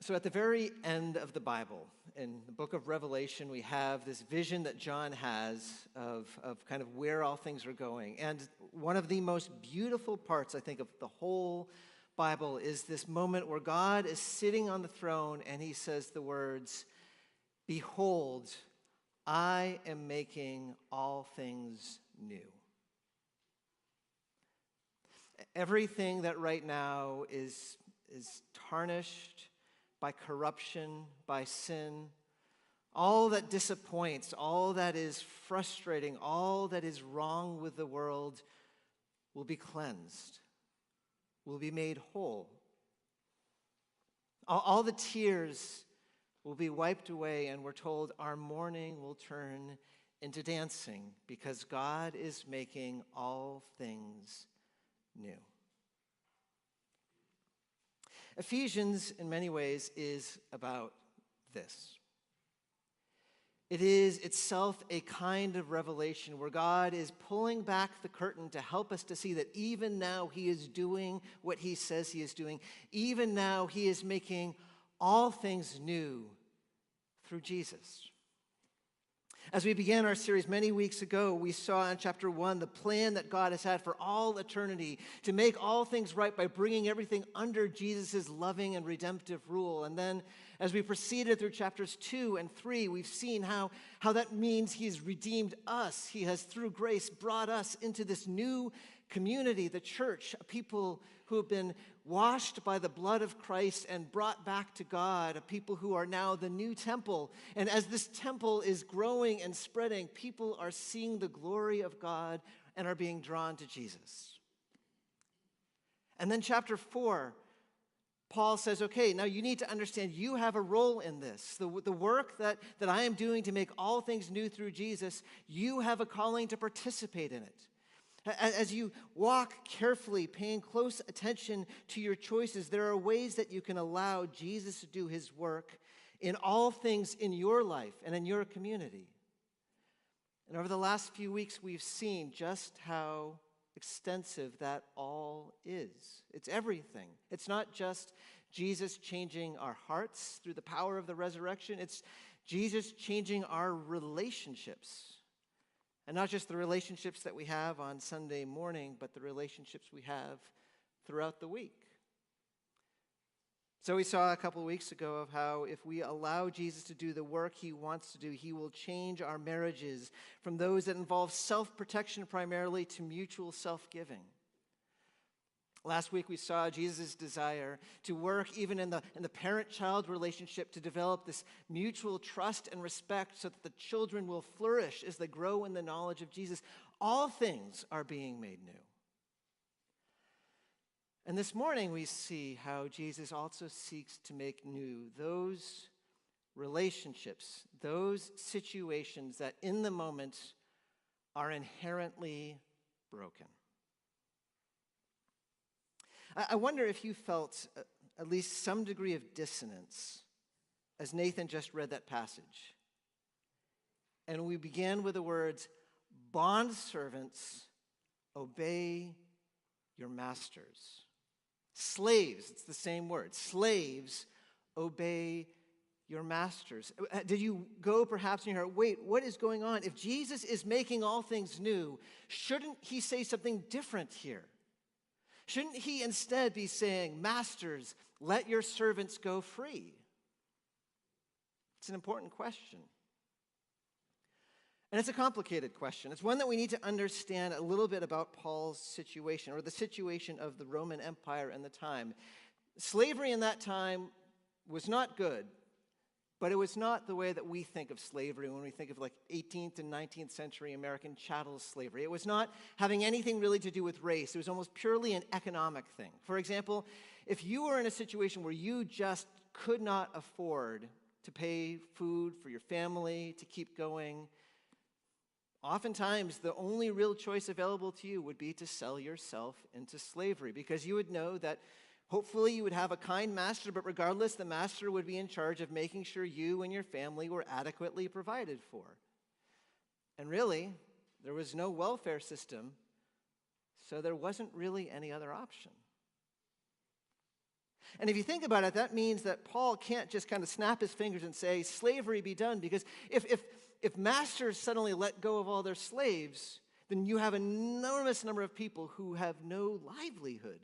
So at the very end of the Bible, in the book of Revelation, we have this vision that John has of kind of where all things are going. And one of the most beautiful parts, I think, of the whole Bible is this moment where God is sitting on the throne and he says the words, "Behold, I am making all things new." Everything that right now is tarnished by corruption, by sin, all that disappoints, all that is frustrating, all that is wrong with the world will be cleansed, will be made whole. All the tears will be wiped away, and we're told our mourning will turn into dancing because God is making all things new. Ephesians, in many ways, is about this. It is itself a kind of revelation where God is pulling back the curtain to help us to see that even now he is doing what he says he is doing. Even now he is making all things new through Jesus. As we began our series many weeks ago, we saw in chapter 1 the plan that God has had for all eternity to make all things right by bringing everything under Jesus' loving and redemptive rule. And then as we proceeded through chapters 2 and 3, we've seen how that means he's redeemed us. He has, through grace, brought us into this new community, the church, a people who have been washed by the blood of Christ and brought back to God, a people who are now the new temple. And as this temple is growing and spreading, people are seeing the glory of God and are being drawn to Jesus. And then chapter 4, Paul says, okay, now you need to understand you have a role in this. The work that I am doing to make all things new through Jesus, you have a calling to participate in it. As you walk carefully, paying close attention to your choices, there are ways that you can allow Jesus to do his work in all things in your life and in your community. And over the last few weeks, we've seen just how extensive that all is. It's everything. It's not just Jesus changing our hearts through the power of the resurrection. It's Jesus changing our relationships. And not just the relationships that we have on Sunday morning, but the relationships we have throughout the week. So we saw a couple of weeks ago of how if we allow Jesus to do the work he wants to do, he will change our marriages from those that involve self-protection primarily to mutual self-giving. Last week we saw Jesus' desire to work even in the parent-child relationship to develop this mutual trust and respect so that the children will flourish as they grow in the knowledge of Jesus. All things are being made new. And this morning we see how Jesus also seeks to make new those relationships, those situations that in the moment are inherently broken. I wonder if you felt at least some degree of dissonance as Nathan just read that passage. And we began with the words, "Bondservants, obey your masters." Slaves, it's the same word. Slaves, obey your masters. Did you go perhaps in your heart, wait, what is going on? If Jesus is making all things new, shouldn't he say something different here? Shouldn't he instead be saying, "Masters, let your servants go free"? It's an important question. And it's a complicated question. It's one that we need to understand a little bit about Paul's situation, or the situation of the Roman Empire in the time. Slavery in that time was not good, but it was not the way that we think of slavery when we think of like 18th and 19th century American chattel slavery. It was not having anything really to do with race. It was almost purely an economic thing. For example, if you were in a situation where you just could not afford to pay food for your family to keep going, oftentimes the only real choice available to you would be to sell yourself into slavery, because you would know that hopefully you would have a kind master, but regardless, the master would be in charge of making sure you and your family were adequately provided for. And really, there was no welfare system, so there wasn't really any other option. And if you think about it, that means that Paul can't just kind of snap his fingers and say, slavery be done, because if masters suddenly let go of all their slaves, then you have an enormous number of people who have no livelihood.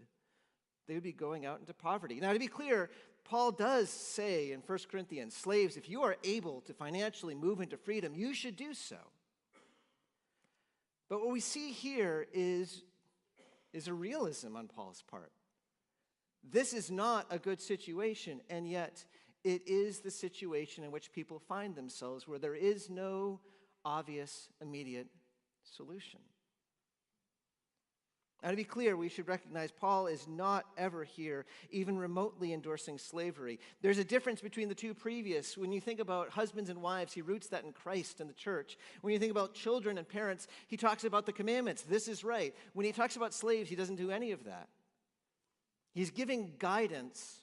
They would be going out into poverty. Now, to be clear, Paul does say in 1 Corinthians, slaves, if you are able to financially move into freedom, you should do so. But what we see here is a realism on Paul's part. This is not a good situation, and yet it is the situation in which people find themselves where there is no obvious, immediate solution. Now, to be clear, we should recognize Paul is not ever here even remotely endorsing slavery. There's a difference between the two previous. When you think about husbands and wives, he roots that in Christ and the church. When you think about children and parents, he talks about the commandments. This is right. When he talks about slaves, he doesn't do any of that. He's giving guidance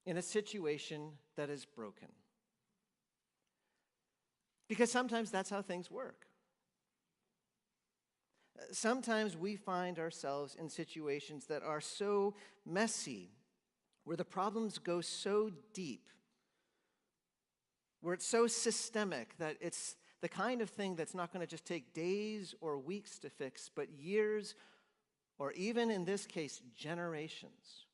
in a situation that is broken. Because sometimes that's how things work. Sometimes we find ourselves in situations that are so messy, where the problems go so deep, where it's so systemic that it's the kind of thing that's not going to just take days or weeks to fix, but years, or even in this case, generations.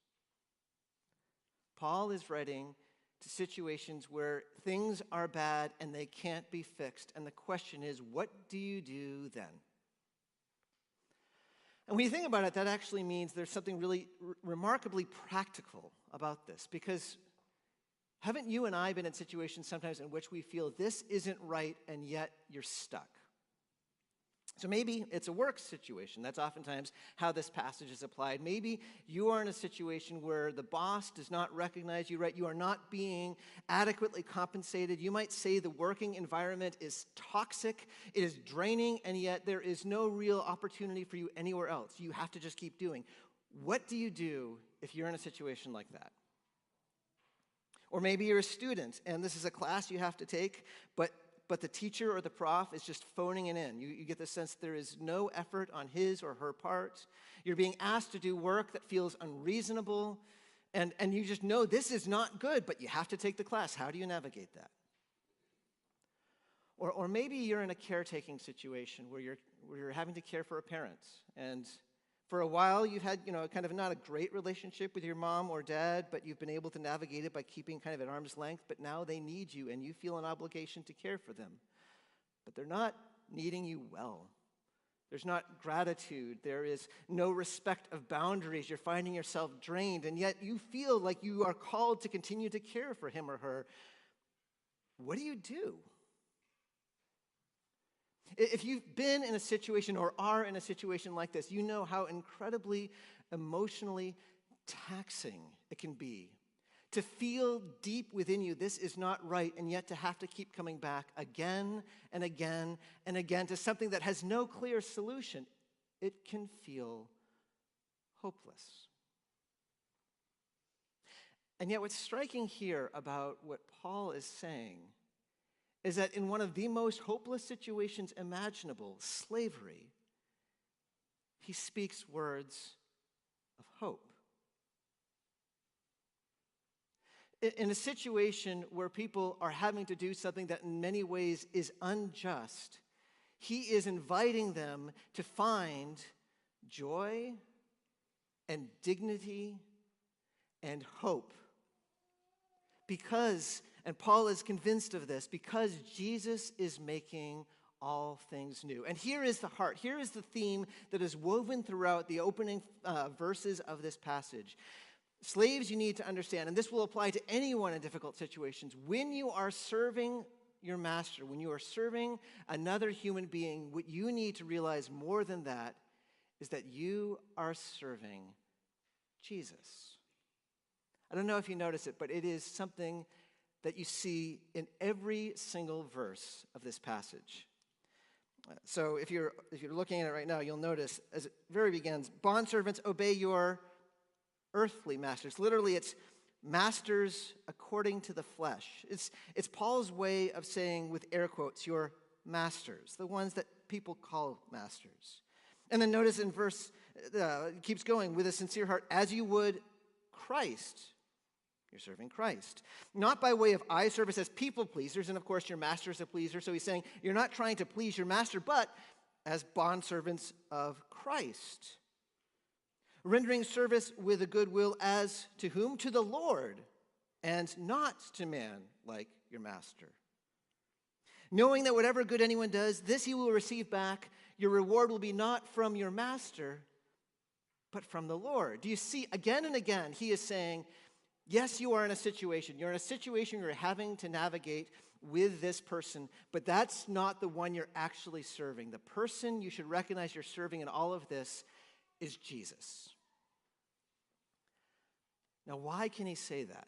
Paul is writing to situations where things are bad and they can't be fixed. And the question is, what do you do then? And when you think about it, that actually means there's something really remarkably practical about this. Because haven't you and I been in situations sometimes in which we feel this isn't right and yet you're stuck? So maybe it's a work situation. That's oftentimes how this passage is applied. Maybe you are in a situation where the boss does not recognize you, right? You are not being adequately compensated. You might say the working environment is toxic, it is draining, and yet there is no real opportunity for you anywhere else. You have to just keep doing. What do you do if you're in a situation like that? Or maybe you're a student, and this is a class you have to take, but the teacher or the prof is just phoning it in. You get the sense there is no effort on his or her part. You're being asked to do work that feels unreasonable, and you just know this is not good, but you have to take the class. How do you navigate that? Or maybe you're in a caretaking situation where you're having to care for a parent, and for a while you've had kind of not a great relationship with your mom or dad, but you've been able to navigate it by keeping kind of at arm's length, but now they need you and you feel an obligation to care for them. But they're not needing you well. There's not gratitude. There is no respect of boundaries. You're finding yourself drained, and yet you feel like you are called to continue to care for him or her. What do you do? If you've been in a situation or are in a situation like this, you know how incredibly emotionally taxing it can be to feel deep within you this is not right, and yet to have to keep coming back again and again and again to something that has no clear solution. It can feel hopeless. And yet what's striking here about what Paul is saying is that in one of the most hopeless situations imaginable, slavery, he speaks words of hope. In a situation where people are having to do something that in many ways is unjust, he is inviting them to find joy and dignity and hope. Because, and Paul is convinced of this, because Jesus is making all things new. And here is the heart. Here is the theme that is woven throughout the opening verses of this passage. Slaves, you need to understand, and this will apply to anyone in difficult situations, when you are serving your master, when you are serving another human being, what you need to realize more than that is that you are serving Jesus. I don't know if you notice it, but it is something that you see in every single verse of this passage. So if you're looking at it right now, you'll notice as it very begins, bondservants, obey your earthly masters. Literally, it's masters according to the flesh. It's Paul's way of saying, with air quotes, your masters, the ones that people call masters. And then notice in verse, it keeps going, with a sincere heart, as you would Christ. You're serving Christ. Not by way of eye service as people pleasers, and of course your master is a pleaser, so he's saying you're not trying to please your master, but as bondservants of Christ. Rendering service with a good will as to whom? To the Lord, and not to man like your master. Knowing that whatever good anyone does, this he will receive back. Your reward will be not from your master, but from the Lord. Do you see, again and again, he is saying, yes, you are in a situation. You're in a situation you're having to navigate with this person, but that's not the one you're actually serving. The person you should recognize you're serving in all of this is Jesus. Now, why can he say that?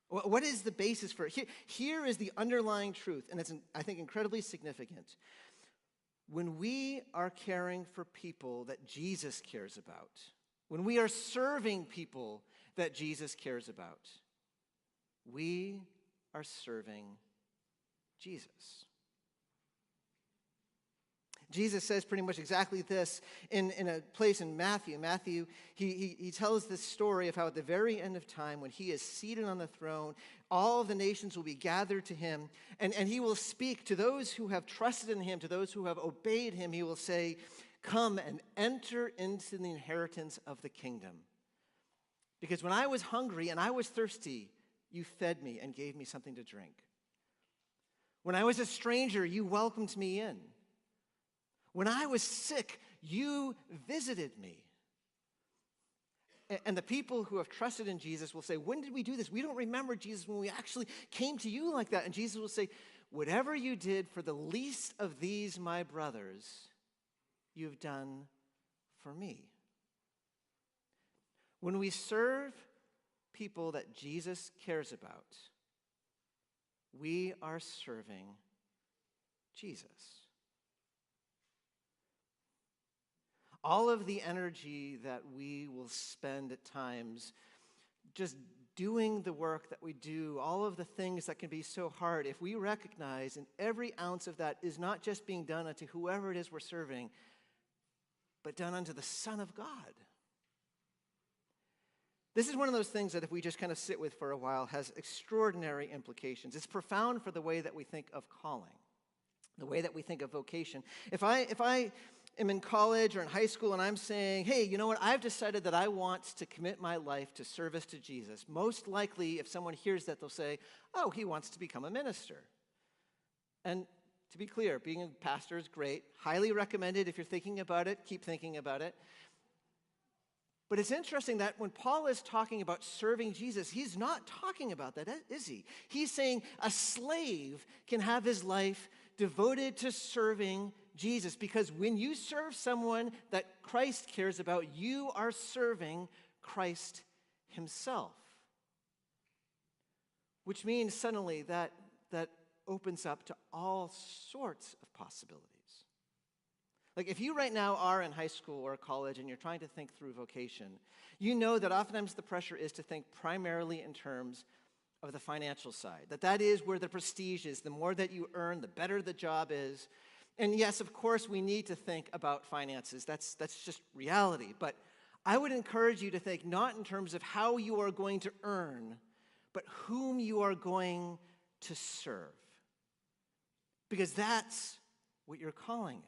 What is the basis for it? Here is the underlying truth, and it's, I think, incredibly significant. When we are caring for people that Jesus cares about, when we are serving people that Jesus cares about, we are serving Jesus. Jesus says pretty much exactly this in a place in Matthew. Matthew, he tells this story of how at the very end of time, when he is seated on the throne, all of the nations will be gathered to him, and he will speak to those who have trusted in him, to those who have obeyed him. He will say, come and enter into the inheritance of the kingdom. Because when I was hungry and I was thirsty, you fed me and gave me something to drink. When I was a stranger, you welcomed me in. When I was sick, you visited me. And the people who have trusted in Jesus will say, when did we do this? We don't remember, Jesus, when we actually came to you like that. And Jesus will say, whatever you did for the least of these, my brothers, you've done for me. When we serve people that Jesus cares about, we are serving Jesus. All of the energy that we will spend at times just doing the work that we do, all of the things that can be so hard, if we recognize in every ounce of that is not just being done unto whoever it is we're serving, but done unto the Son of God. This is one of those things that if we just kind of sit with for a while has extraordinary implications. It's profound for the way that we think of calling, the way that we think of vocation. If I am in college or in high school and I'm saying, hey, you know what, I've decided that I want to commit my life to service to Jesus. Most likely, if someone hears that, they'll say, oh, he wants to become a minister. And to be clear, being a pastor is great. Highly recommended. If you're thinking about it, keep thinking about it. But it's interesting that when Paul is talking about serving Jesus, he's not talking about that, is he? He's saying a slave can have his life devoted to serving Jesus, because when you serve someone that Christ cares about, you are serving Christ himself. Which means suddenly that opens up to all sorts of possibilities. Like if you right now are in high school or college and you're trying to think through vocation, you know that oftentimes the pressure is to think primarily in terms of the financial side. That is where the prestige is. The more that you earn, the better the job is. And yes, of course, we need to think about finances. That's just reality. But I would encourage you to think not in terms of how you are going to earn, but whom you are going to serve. Because that's what your calling is.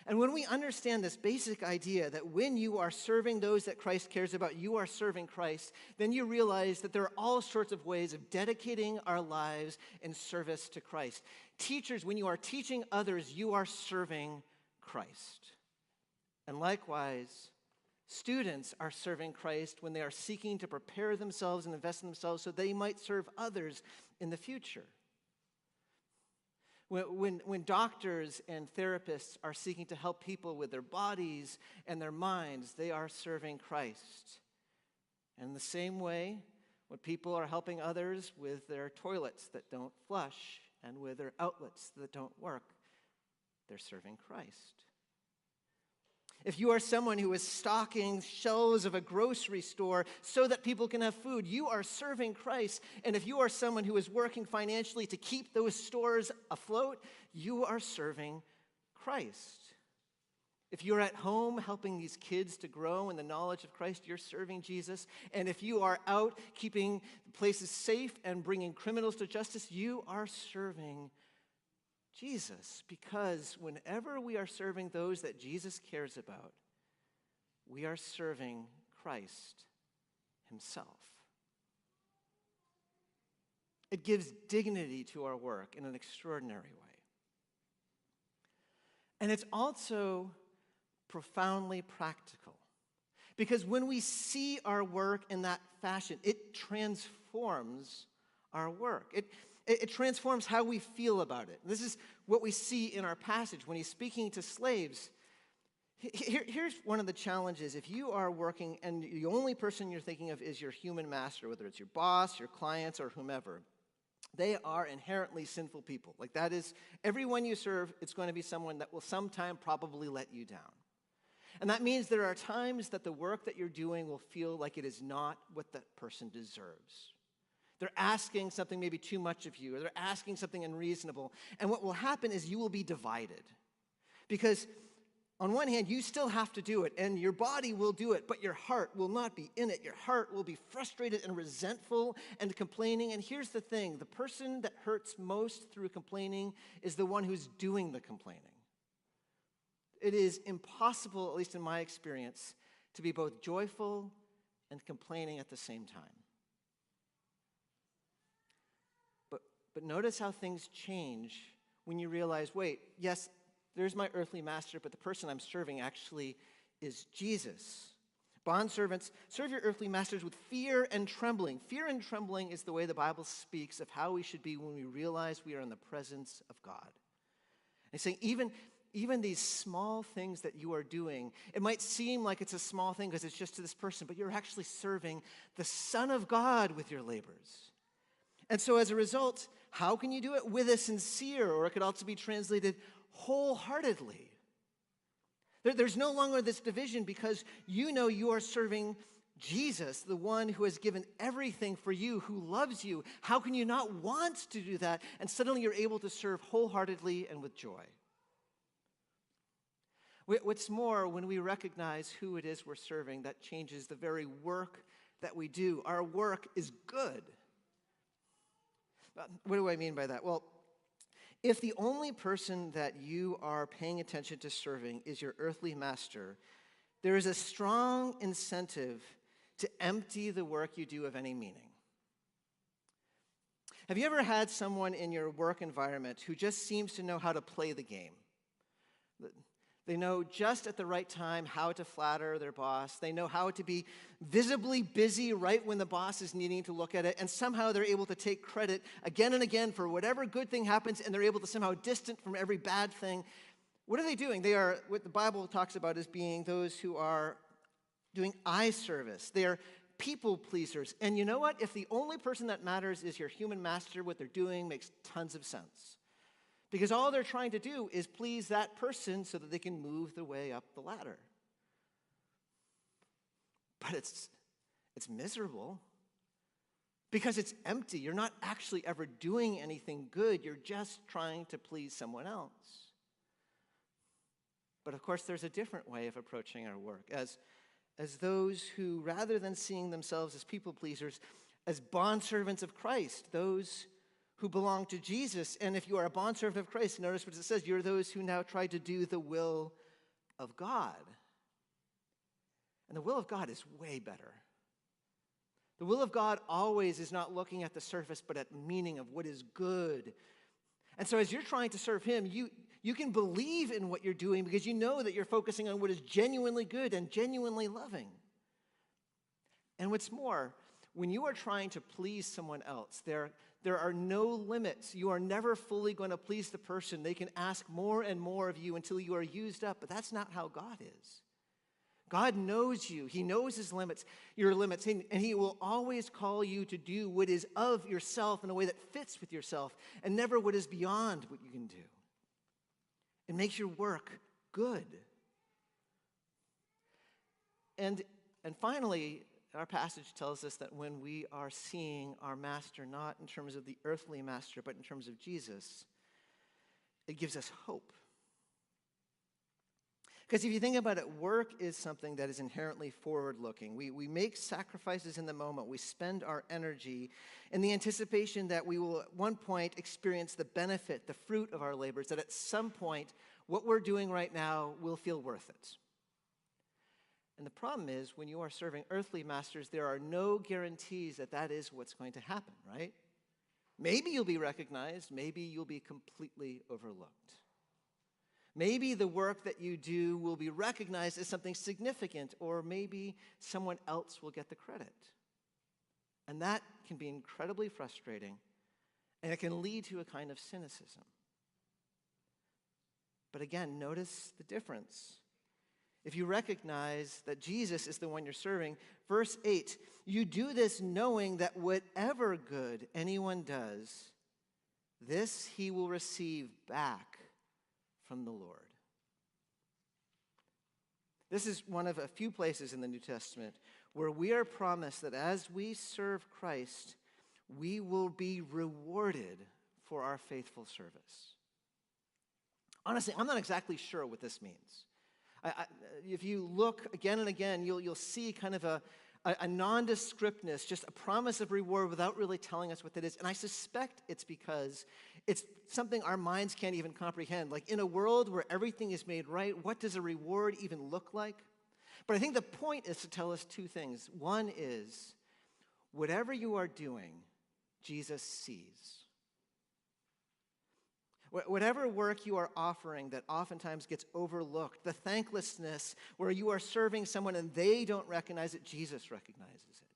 And when we understand this basic idea that when you are serving those that Christ cares about, you are serving Christ, then you realize that there are all sorts of ways of dedicating our lives in service to Christ. Teachers, when you are teaching others, you are serving Christ. And likewise, students are serving Christ when they are seeking to prepare themselves and invest in themselves so they might serve others in the future. When doctors and therapists are seeking to help people with their bodies and their minds, they are serving Christ. And in the same way, when people are helping others with their toilets that don't flush and with their outlets that don't work, they're serving Christ. If you are someone who is stocking shelves of a grocery store so that people can have food, you are serving Christ. And if you are someone who is working financially to keep those stores afloat, you are serving Christ. If you're at home helping these kids to grow in the knowledge of Christ, you're serving Jesus. And if you are out keeping places safe and bringing criminals to justice, you are serving Jesus. Because whenever we are serving those that Jesus cares about, we are serving Christ himself. It gives dignity to our work in an extraordinary way. And it's also profoundly practical. Because when we see our work in that fashion, it transforms our work. It transforms how we feel about it. This is what we see in our passage when he's speaking to slaves. Here's one of the challenges. If you are working and the only person you're thinking of is your human master, whether it's your boss, your clients, or whomever, they are inherently sinful people. Like that is, everyone you serve, it's going to be someone that will sometime probably let you down. And that means there are times that the work that you're doing will feel like it is not what that person deserves. They're asking something maybe too much of you, or they're asking something unreasonable. And what will happen is you will be divided. Because on one hand, you still have to do it, and your body will do it, but your heart will not be in it. Your heart will be frustrated and resentful and complaining. And here's the thing, the person that hurts most through complaining is the one who's doing the complaining. It is impossible, at least in my experience, to be both joyful and complaining at the same time. But notice how things change when you realize, wait, yes, there's my earthly master, but the person I'm serving actually is Jesus. Bondservants, serve your earthly masters with fear and trembling. Fear and trembling is the way the Bible speaks of how we should be when we realize we are in the presence of God. And he's saying even these small things that you are doing, it might seem like it's a small thing because it's just to this person, but you're actually serving the Son of God with your labors. And so as a result, how can you do it? With a sincere, or it could also be translated wholeheartedly. There's no longer this division because you know you are serving Jesus, the one who has given everything for you, who loves you. How can you not want to do that? And suddenly you're able to serve wholeheartedly and with joy. What's more, when we recognize who it is we're serving, that changes the very work that we do. Our work is good. What do I mean by that? Well, if the only person that you are paying attention to serving is your earthly master, there is a strong incentive to empty the work you do of any meaning. Have you ever had someone in your work environment who just seems to know how to play the game? They know just at the right time how to flatter their boss. They know how to be visibly busy right when the boss is needing to look at it. And somehow they're able to take credit again and again for whatever good thing happens, and they're able to somehow distance from every bad thing. What are they doing? They are, what the Bible talks about as being those who are doing eye service. They are people pleasers. And you know what? If the only person that matters is your human master, what they're doing makes tons of sense. Because all they're trying to do is please that person so that they can move their way up the ladder. But it's miserable because it's empty. You're not actually ever doing anything good. You're just trying to please someone else. But of course, there's a different way of approaching our work. As those who, rather than seeing themselves as people pleasers, as bondservants of Christ, those who belong to Jesus. And if you are a bondservant of Christ, notice what it says, you're those who now try to do the will of God. And the will of God is way better. The will of God always is not looking at the surface, but at the meaning of what is good. And so as you're trying to serve him, you can believe in what you're doing because you know that you're focusing on what is genuinely good and genuinely loving. And what's more, when you are trying to please someone else, there are no limits. You are never fully going to please the person. They can ask more and more of you until you are used up, but that's not how God is. God knows you. He knows his limits, your limits, and he will always call you to do what is of yourself in a way that fits with yourself and never what is beyond what you can do. It makes your work good. And finally, our passage tells us that when we are seeing our master not in terms of the earthly master, but in terms of Jesus, it gives us hope. Because if you think about it, work is something that is inherently forward-looking. We make sacrifices in the moment. We spend our energy in the anticipation that we will at one point experience the benefit, the fruit of our labors, that at some point what we're doing right now will feel worth it. And the problem is, when you are serving earthly masters, there are no guarantees that that is what's going to happen, right? Maybe you'll be recognized. Maybe you'll be completely overlooked. Maybe the work that you do will be recognized as something significant, or maybe someone else will get the credit. And that can be incredibly frustrating, and it can lead to a kind of cynicism. But again, notice the difference. If you recognize that Jesus is the one you're serving, verse 8, you do this knowing that whatever good anyone does, this he will receive back from the Lord. This is one of a few places in the New Testament where we are promised that as we serve Christ, we will be rewarded for our faithful service. Honestly, I'm not exactly sure what this means. If you look again and again, you'll see kind of a nondescriptness, just a promise of reward without really telling us what that is. And I suspect it's because it's something our minds can't even comprehend. Like in a world where everything is made right, what does a reward even look like? But I think the point is to tell us two things. One is, whatever you are doing, Jesus sees. Whatever work you are offering that oftentimes gets overlooked, the thanklessness where you are serving someone and they don't recognize it, Jesus recognizes it.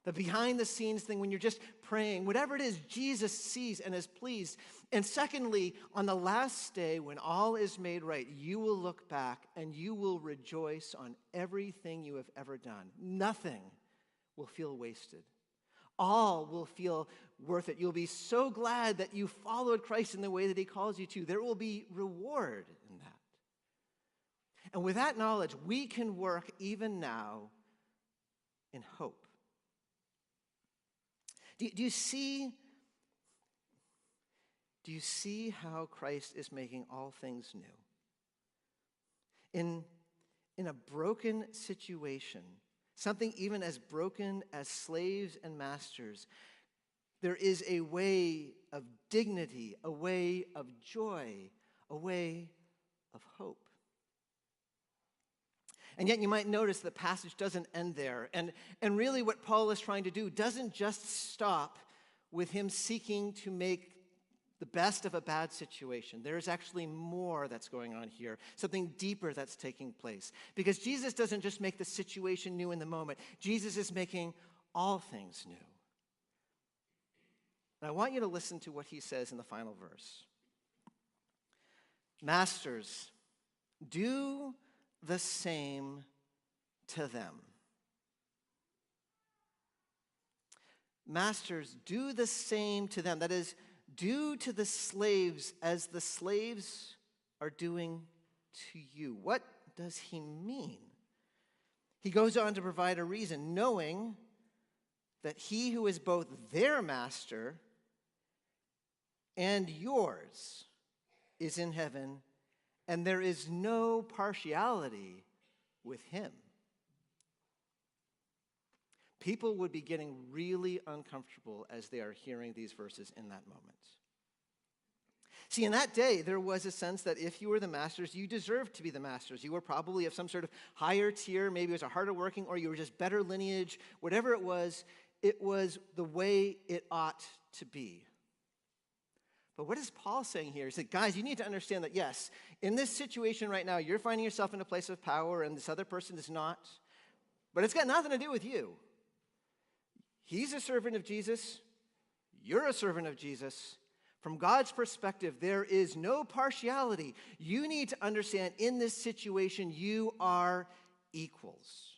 The behind-the-scenes thing when you're just praying, whatever it is, Jesus sees and is pleased. And secondly, on the last day when all is made right, you will look back and you will rejoice on everything you have ever done. Nothing will feel wasted. All will feel worth it. You'll be so glad that you followed Christ in the way that he calls you to. There will be reward in that. And with that knowledge, we can work even now in hope. Do you see how Christ is making all things new? In a broken situation, something even as broken as slaves and masters, there is a way of dignity, a way of joy, a way of hope. And yet you might notice the passage doesn't end there. And really what Paul is trying to do doesn't just stop with him seeking to make the best of a bad situation. There is actually more that's going on here, something deeper that's taking place. Because Jesus doesn't just make the situation new in the moment. Jesus is making all things new. And I want you to listen to what he says in the final verse. Masters, do the same to them. Masters, do the same to them. That is, do to the slaves as the slaves are doing to you. What does he mean? He goes on to provide a reason, knowing that he who is both their master and yours is in heaven, and there is no partiality with him. People would be getting really uncomfortable as they are hearing these verses in that moment. See, in that day, there was a sense that if you were the masters, you deserved to be the masters. You were probably of some sort of higher tier, maybe it was a harder working, or you were just better lineage. Whatever it was the way it ought to be. But what is Paul saying here? He said, guys, you need to understand that, yes, in this situation right now, you're finding yourself in a place of power and this other person is not. But it's got nothing to do with you. He's a servant of Jesus. You're a servant of Jesus. From God's perspective, there is no partiality. You need to understand in this situation, you are equals.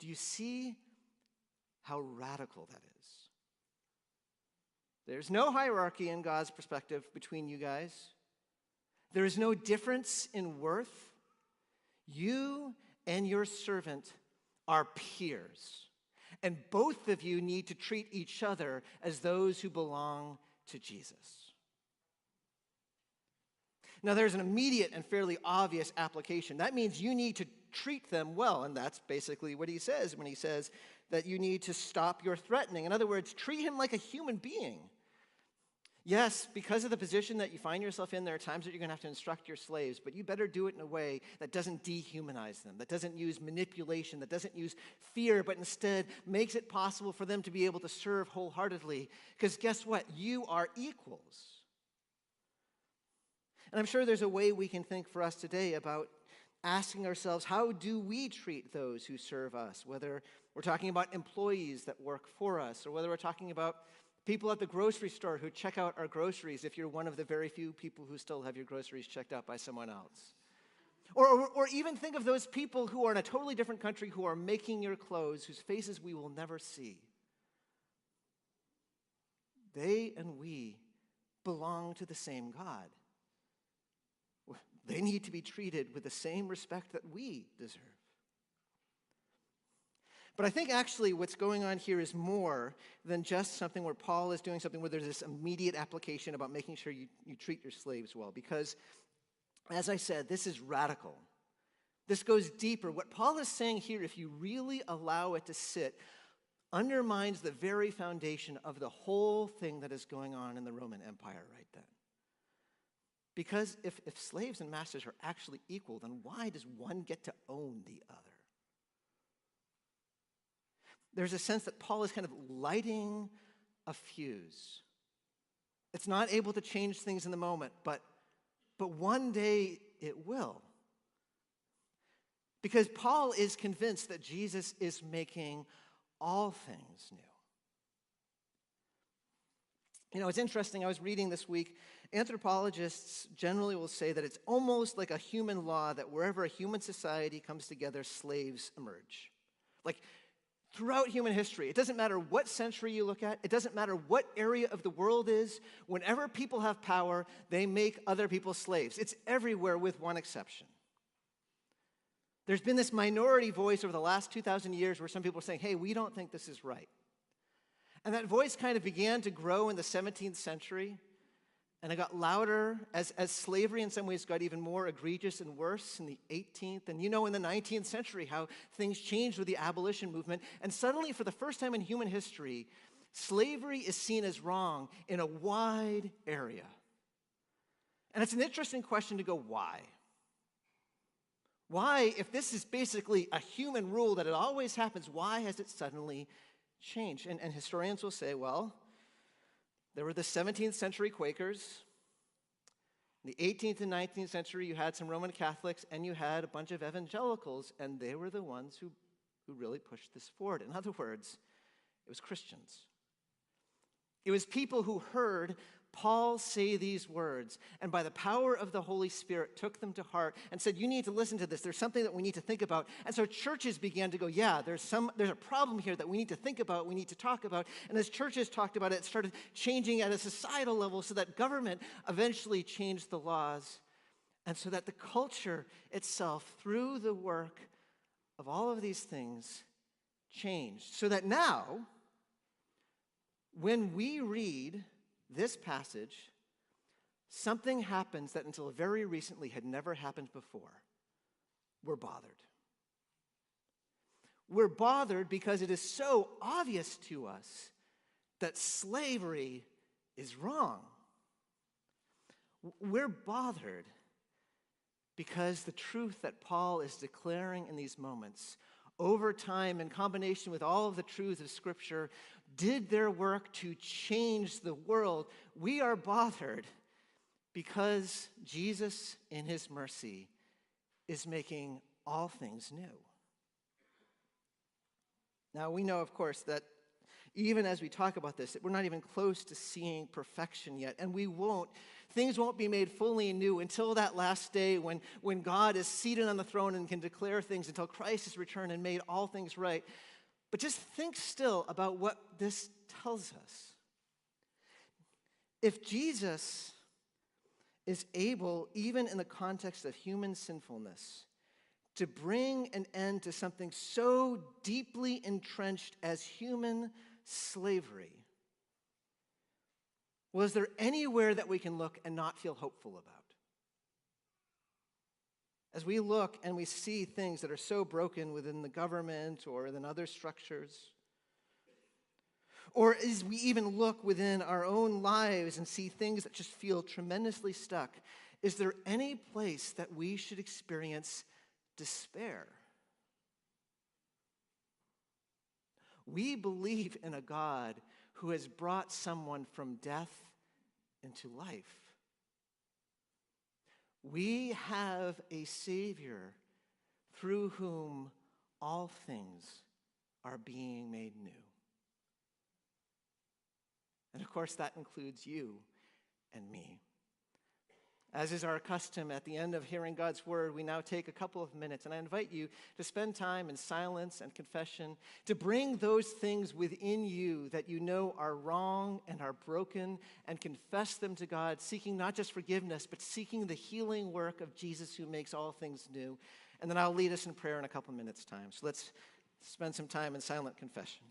Do you see how radical that is? There's no hierarchy in God's perspective between you guys. There is no difference in worth. You and your servant are peers. And both of you need to treat each other as those who belong to Jesus. Now, there's an immediate and fairly obvious application. That means you need to treat them well, and that's basically what he says when he says that you need to stop your threatening. In other words, treat him like a human being. Yes, because of the position that you find yourself in, there are times that you're going to have to instruct your slaves, but you better do it in a way that doesn't dehumanize them, that doesn't use manipulation, that doesn't use fear, but instead makes it possible for them to be able to serve wholeheartedly. Because guess what? You are equals. And I'm sure there's a way we can think for us today about asking ourselves, how do we treat those who serve us? Whether we're talking about employees that work for us, or whether we're talking about people at the grocery store who check out our groceries if you're one of the very few people who still have your groceries checked out by someone else. Or even think of those people who are in a totally different country who are making your clothes, whose faces we will never see. They and we belong to the same God. They need to be treated with the same respect that we deserve. But I think actually what's going on here is more than just something where Paul is doing something where there's this immediate application about making sure you treat your slaves well. Because, as I said, this is radical. This goes deeper. What Paul is saying here, if you really allow it to sit, undermines the very foundation of the whole thing that is going on in the Roman Empire right then. Because if slaves and masters are actually equal, then why does one get to own the other? There's a sense that Paul is kind of lighting a fuse. It's not able to change things in the moment, but one day it will. Because Paul is convinced that Jesus is making all things new. You know, it's interesting. I was reading this week, anthropologists generally will say that it's almost like a human law that wherever a human society comes together, slaves emerge. Like, throughout human history, it doesn't matter what century you look at, it doesn't matter what area of the world is, whenever people have power, they make other people slaves. It's everywhere with one exception. There's been this minority voice over the last 2,000 years where some people are saying, hey, we don't think this is right. And that voice kind of began to grow in the 17th century, and it got louder as slavery in some ways got even more egregious and worse in the 18th. And you know in the 19th century how things changed with the abolition movement. And suddenly, for the first time in human history, slavery is seen as wrong in a wide area. And it's an interesting question to go, why? Why, if this is basically a human rule that it always happens, why has it suddenly changed? And historians will say, well, there were the 17th century Quakers. In the 18th and 19th century, you had some Roman Catholics, and you had a bunch of evangelicals, and they were the ones who really pushed this forward. In other words, it was Christians. It was people who heard Paul say these words, and by the power of the Holy Spirit took them to heart and said, you need to listen to this. There's something that we need to think about. And so churches began to go, yeah, there's a problem here that we need to think about, we need to talk about. And as churches talked about it, it started changing at a societal level so that government eventually changed the laws, and so that the culture itself, through the work of all of these things, changed. So that now, when we read this passage, something happens that until very recently had never happened before. We're bothered. We're bothered because it is so obvious to us that slavery is wrong. We're bothered because the truth that Paul is declaring in these moments, over time, in combination with all of the truths of Scripture, did their work to change the world. We are bothered because Jesus, in his mercy, is making all things new. Now, we know, of course, that even as we talk about this, that we're not even close to seeing perfection yet, and we won't. Things won't be made fully new until that last day when God is seated on the throne and can declare things, until Christ has returned and made all things right. But just think still about what this tells us. If Jesus is able, even in the context of human sinfulness, to bring an end to something so deeply entrenched as human slavery, well, is there anywhere that we can look and not feel hopeful about? As we look and we see things that are so broken within the government or in other structures, or as we even look within our own lives and see things that just feel tremendously stuck, is there any place that we should experience despair? We believe in a God who has brought someone from death into life. We have a Savior through whom all things are being made new. And of course, that includes you and me. As is our custom, at the end of hearing God's word, we now take a couple of minutes, and I invite you to spend time in silence and confession, to bring those things within you that you know are wrong and are broken, and confess them to God, seeking not just forgiveness, but seeking the healing work of Jesus who makes all things new. And then I'll lead us in prayer in a couple minutes' time. So let's spend some time in silent confession.